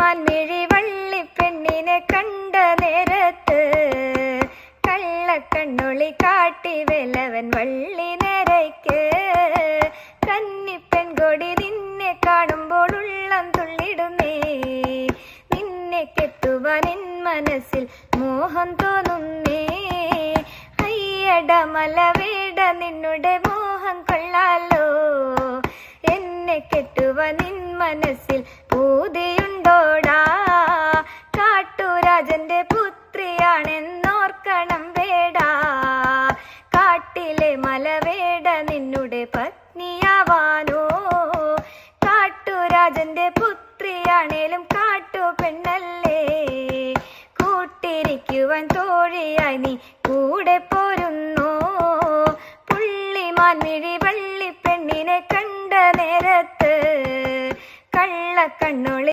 മാൻമിഴി വള്ളിപ്പെണ്ണിനെ കണ്ട നേരത്ത് കള്ളക്കണ്ണൊളി കാട്ടി വേലവൻ വള്ളി നേരയ്ക്ക്. കന്നിപ്പെൺകൊടി നിന്നെ കാണുമ്പോൾ ഉള്ളം തുള്ളിടുന്നേ, നിന്നെ കെട്ടുവാൻ എൻ മനസ്സിൽ മോഹം തോന്നുന്നേ. അയ്യട മലവേട നിന്നുടെ മോഹം കൊള്ളാലോ, എന്നെ കെട്ടുവാൻ നിൻ മനസ്സിൽ പൂതിയുണ്ടോടാ. കാട്ടുരാജന്റെ പുത്രിയാണെന്നോർക്കണം വേടാ, കാട്ടിലെ മലവേട നിന്നുടെ പത്നിയാവാനോ. കാട്ടുരാജന്റെ പുത്രിയാണേലും കാട്ടു പെണ്ണല്ലേ, കൂട്ടിരിക്കുവാൻ തോഴിയായി നീ കൂടെ പോരുന്നോ. പുള്ളിമാൻമിഴി വള്ളിപ്പെണ്ണിനെ കണ്ട നേരത്ത് കള്ളക്കണ്ണൊളി